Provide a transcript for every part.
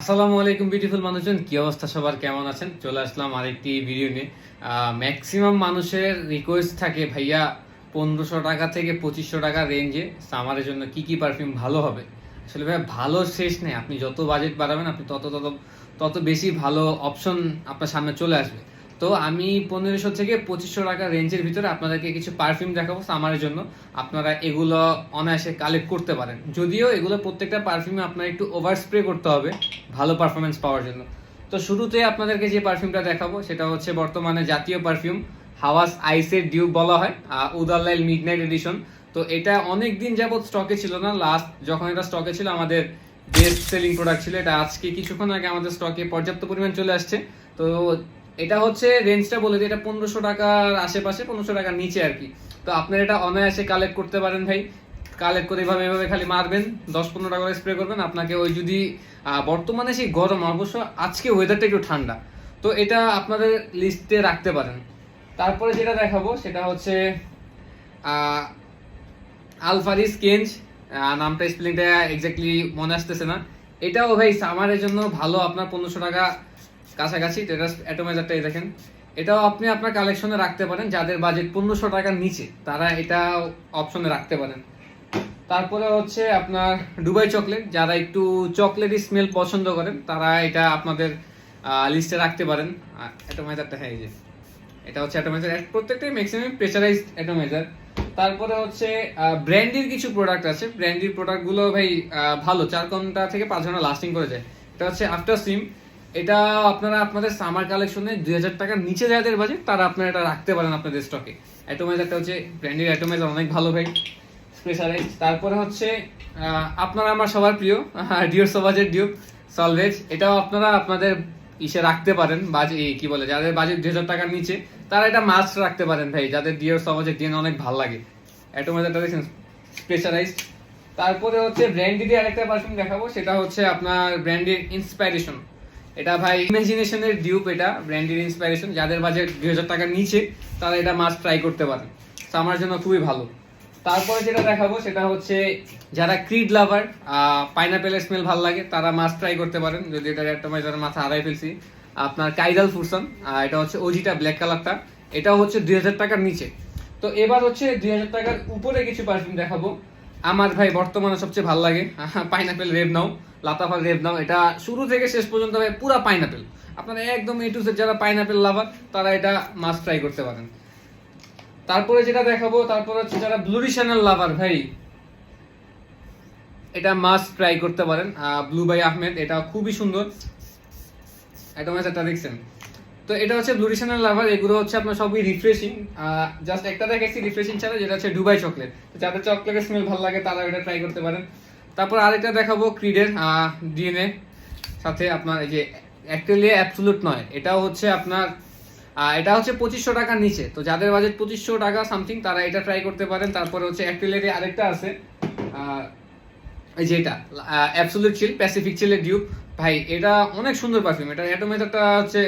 আসসালামু আলাইকুম বিউটিফুল মানুষজন, কি অবস্থা সবার, কেমন আছেন? চলে আসলাম আরেকটি ভিডিও নিয়ে। ম্যাক্সিমাম মানুষের রিকোয়েস্ট থাকে ভাইয়া 1500 টাকা থেকে 2500 টাকা রেঞ্জে সামারের জন্য কি কি পারফিউম ভালো হবে। আসলে ভাইয়া ভালো শেষ নেই, আপনি যত বাজেট বাড়াবেন আপনি তত তত তত বেশি ভালো অপশন আপনার সামনে চলে আসবে। তো আমি 1500 থেকে 2500 টাকা রেঞ্জের ভিতরে আপনাদেরকে কিছু পারফিউম দেখাবো সামারের জন্য। আপনারা এগুলো অনায়াসে কালেক্ট করতে পারেন, যদিও এগুলো প্রত্যেকটা পারফিউমে আপনার একটু ওভার স্প্রে করতে হবে ভালো পারফরমেন্স পাওয়ার জন্য। তো শুরুতে আপনাদেরকে যে পারফিউমটা দেখাবো সেটা হচ্ছে বর্তমানে জাতীয় পারফিউম হাওয়াস আইসের ডিউব বলা হয়, উদারলাইল মিডনাইট এডিশন। তো এটা অনেক দিন যাবত স্টকে ছিল না, লাস্ট যখন এটা স্টকে ছিল আমাদের বেস্ট সেলিং প্রোডাক্ট ছিল। এটা আজকে কিছুক্ষণ আগে আমাদের স্টকে পর্যাপ্ত পরিমাণ চলে আসছে। তো এটা হচ্ছে রেঞ্জটা বলে দিই, এটা 1500 টাকার আশেপাশে, 1500 টাকার নিচে আর কি। তো আপনারা এটা অনায়াসে কালেক্ট করতে পারেন ভাই। কালেক্ট করে এভাবে এভাবে খালি মারবেন, 10-15 টাকা করে স্প্রে করবেন। আপনাকে ওই যদি বর্তমানে সেই গরম, অবশ্য আজকে ওয়েদারটা একটু ঠান্ডা, তো এটা আপনাদের লিস্টে রাখতে পারেন। তারপরে যেটা দেখাবো সেটা হচ্ছে আলফারিস কেঞ্জ, নামটা স্পেলিংটা এক্স্যাক্টলি মনে আসতেছে না। এটাও ভাই সামারের জন্য ভালো, আপনার 1500 টাকা কাছাকাছি। এটা অ্যাটোমাইজারটাই দেখেন, এটাও আপনি আপনার কালেকশনে রাখতে পারেন। যাদের বাজেট 1500 টাকার নিচে তারা এটা অপশনে রাখতে পারেন। তারপরে হচ্ছে আপনার দুবাই চকলেট, যারা একটু চকলেটই স্মেল পছন্দ করেন তারা এটা আপনাদের লিস্টে রাখতে পারেন। অ্যাটোমাইজারটা, হ্যাঁ এই যে এটা হচ্ছে অ্যাটোমাইজার, প্রত্যেকটাই ম্যাক্সিমাম প্রেসারাইজড অ্যাটোমাইজার। তারপরে হচ্ছে ব্র্যান্ডির কিছু প্রোডাক্ট আছে, ব্র্যান্ডির প্রোডাক্টগুলো ভাই ভালো, 4 ঘন্টা থেকে 5 ঘন্টা লাস্টিং করে যায়। এটা হচ্ছে আফটার সিম, এটা আপনারা আপনাদের সামার কালেকশনে 2000 টাকার নিচে যাদের বাজেট তারা আপনারা এটা রাখতে পারেন আপনাদের স্টকে। অ্যাটোমাইজারটা হচ্ছে ব্র্যান্ডের অ্যাটোমাইজার, অনেক ভালো ভাই, স্পেশালাইজ। তারপরে হচ্ছে আপনারা আমার সবার প্রিয় ডিওর সোভাজের ডিউব সলভেজ, এটাও আপনারা আপনাদের ইসে রাখতে পারেন। কি বলে, যাদের বাজেট 2000 টাকার নিচে তারা এটা মাস্ট রাখতে পারেন ভাই, যাদের ডিওর সোভাজের ডিএন অনেক ভালো লাগে। অ্যাটোমাইজারটা দেখছেন, স্পেশালাইজড। তারপরে হচ্ছে ব্র্যান্ডির আরেকটা পারফিউম দেখাবো, সেটা হচ্ছে আপনার ব্র্যান্ডির ইন্সপাইরেশন। এটা ভাই ইমাজিনেশনের ডিউপ, এটা ব্র্যান্ডির ইন্সপাইরেশন। যাদের বাজেট 2000 টাকার নিচে তারা এটা মাস্ট ট্রাই করতে পারেন, আমার জন্য খুবই ভালো। তারপরে যেটা দেখাবো সেটা হচ্ছে যারা ক্রিড লাভার, পাইনাপেলের স্মেল ভালো লাগে তারা মাস্ট ট্রাই করতে পারেন। যদি এটা অ্যাটোমাইজারের মাথা হারাই ফেলছি, আপনার কাইডাল ফুরসন, এটা হচ্ছে ওজিটা ব্ল্যাক কালারটা, এটাও হচ্ছে 2000 টাকার নিচে। তো এবার হচ্ছে 2000 টাকার উপরে কিছু পারফিউম দেখাবো। আমার ভাই বর্তমানে সবচেয়ে ভালো লাগে পাইনাপেল রেভ নাও, লাতাফার রেভ নাও। এটা শুরু থেকে শেষ পর্যন্ত ভাই পুরা পাইনাপেল, আপনারা একদম এ টু জেড যারা পাইনাপেল লাভার তারা এটা মাস্ট ট্রাই করতে পারেন। তারপরে যেটা দেখাবো, তারপর হচ্ছে যারা ব্লুরিশানাল লাভার ভাই, এটা মাস্ট ট্রাই করতে পারেন। ব্লু বাই আহমেদ, এটা খুবই সুন্দর অ্যাটোমাইজারটা দেখছেন। তো এটা হচ্ছে ব্লুরিশানাল লাভার, এগুলো হচ্ছে আপনার সবই রিফ্রেশিং। জাস্ট একটা দেখেছি রিফ্রেশিং ছাড়া, যেটা হচ্ছে দুবাই চকলেট। যাদের চকলেটের স্মেল ভালো লাগে তারা এটা ট্রাই করতে পারেন। তারপর আরেকটা দেখাবো ক্রিডের ডিএনএ সাথে, আপনার এই যে অ্যাকচুয়ালি অ্যাবসোলুট নয়, এটাও হচ্ছে আপনার এটা হচ্ছে 2500 টাকার নিচে। তো যাদের বাজেট 2500 টাকা সামথিং তারা এটা ট্রাই করতে পারেন। তারপরে হচ্ছে অ্যাকচুয়ালি আরেকটা আছে, এই যে এটা অ্যাবসোলুট চিল, প্যাসিফিক চিলের ডিউব ভাই, এটা অনেক সুন্দর পারফিউম। এটা অ্যাটোমাইজারটা হচ্ছে,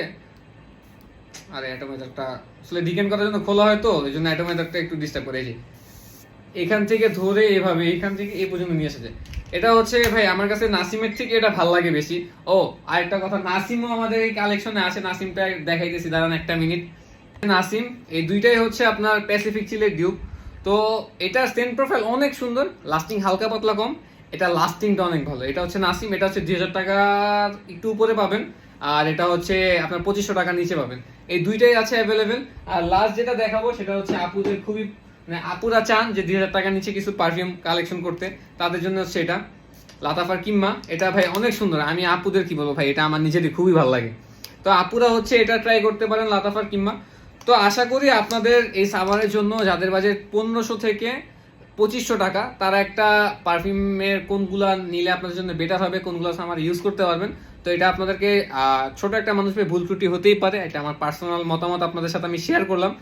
আরে অ্যাটোমাইজারটা আসলে ডিকেন করার জন্য খোলা হয়, তো এই জন্য অ্যাটোমাইজারটা একটু ডিস্টার্ব করে। এই যে এখান থেকে ধরে এভাবে এখান থেকে এই পর্যন্ত নিয়ে এসেছে। এটা হচ্ছে ভাই আমার কাছে নাসিমের থেকে এটা ভালো লাগে বেশি। ও আরেকটা কথা, নাসিমও আমাদের এই কালেকশনে আছে, নাসিমটা দেখাইতেছি দাঁড়ান একটা মিনিট। নাসিম, এই দুইটাই হচ্ছে আপনার প্যাসিফিক চিলের ডিউব। তো এটার সেন্ট প্রোফাইল অনেক সুন্দর, লাস্টিং হালকা পাতলা কম, এটা লাস্টিংটা অনেক ভালো। এটা হচ্ছে নাসিম, এটা হচ্ছে 2000 টাকার একটু উপরে পাবেন, আর এটা হচ্ছে আপনার 2500 টাকার নিচে পাবেন। এই দুইটাই আছে অ্যাভেলেবেল। আর লাস্ট যেটা দেখাবো সেটা হচ্ছে আপুদের খুবই, মানে আপুরা চান যে 2000 টাকার নিচে কিছু পারফিউম কালেকশন করতে, তাদের জন্য হচ্ছে এটা লাতাফার কিম্মা। এটা ভাই অনেক সুন্দর, আমি আপুদের কি বলবো ভাই, এটা আমার নিজেরই খুবই ভালো লাগে। তো আপুরা হচ্ছে এটা ট্রাই করতে পারেন, লাতাফার কিম্মা। তো আশা করি আপনাদের এই সামারের জন্য যাদের বাজেট 1500 থেকে 2500 টাকা তারা একটা পারফিউমের কোনগুলা নিলে আপনাদের জন্য বেটার হবে, কোনগুলো সামার ইউজ করতে পারবেন। তো এটা আপনাদেরকে ছোট একটা মানুষের ভুল ত্রুটি হতেই পারে, এটা আমার পার্সোনাল মতামত আপনাদের সাথে আমি শেয়ার করলাম।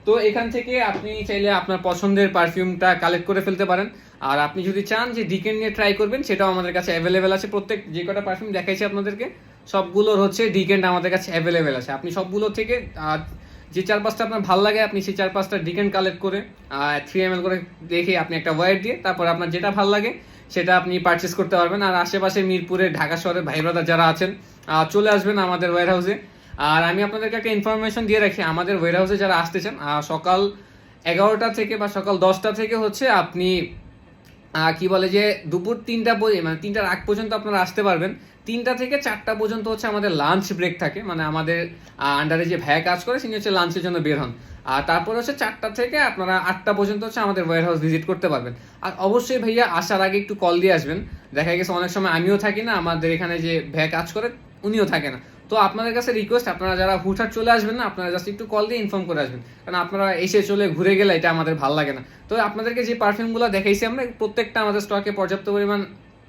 তো এখান থেকে আপনি চাইলে আপনার পছন্দের পারফিউমটা কালেক্ট করে ফেলতে পারেন। আর আপনি যদি চান যে ডিকেন নিয়ে ট্রাই করবেন, সেটাও আমাদের কাছে অ্যাভেলেবেল আছে। প্রত্যেক যে কটা পারফিউম দেখাইছি আপনাদেরকে সবগুলোর হচ্ছে ডিকেন্ট আমাদের কাছে অ্যাভেলেবেল আছে। আপনি সবগুলো থেকে যে 4-5টা আপনার ভালো লাগে আপনি সেই 4-5টা ডিকেন্ট কালেক্ট করে 3 ml করে দেখে আপনি একটা ওয়ার দিয়ে, তারপর আপনার যেটা ভালো লাগে সেটা আপনি পারচেস করতে পারবেন। আর আশেপাশে মিরপুরে ঢাকা শহরের ভাই ব্রাদার যারা আছেন চলে আসবেন আমাদের ওয়্যার হাউসে। আর আমি আপনাদেরকে একটা ইনফরমেশন দিয়ে রাখি, আমাদের ওয়্যার হাউসে যারা আসতেছেন সকাল 11টা থেকে বা সকাল 10টা থেকে হচ্ছে আপনি কি বলে যে দুপুর 3টা মানে 3টার আগ পর্যন্ত আপনারা আসতে পারবেন। 3টা থেকে 4টা পর্যন্ত হচ্ছে আমাদের লাঞ্চ ব্রেক থাকে, মানে আমাদের আন্ডারে যে ভাইয়া কাজ করে তিনি হচ্ছে লাঞ্চের জন্য বের হন। আর তারপর হচ্ছে 4টা থেকে আপনারা 8টা পর্যন্ত হচ্ছে আমাদের ওয়্যার হাউস ভিজিট করতে পারবেন। আর অবশ্যই ভাইয়া আসার আগে একটু কল দিয়ে আসবেন। দেখা গেছে অনেক সময় আমিও থাকি না, আমাদের এখানে যে ভাইয়া কাজ করে উনিও থাকে না। তো আপনাদের কাছে রিকোয়েস্ট, আপনারা যারা হুটহাট চলে আসবেন না, আপনারা জাস্ট একটু কল দিয়ে ইনফর্ম করে আসবেন, কারণ আপনারা এসে চলে ঘুরে গেলে এটা আমাদের ভালো লাগে না। তো আপনাদেরকে যে পারফিউমগুলো দেখাইছি আমরা, প্রত্যেকটা আমাদের স্টকে পর্যাপ্ত পরিমাণ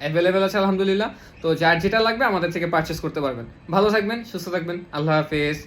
অ্যাভেলেবেল আছে আলহামদুলিল্লাহ। তো যার যেটা লাগবে আমাদের থেকে পারচেস করতে পারবেন। ভালো থাকবেন, সুস্থ থাকবেন, আল্লাহ হাফেজ।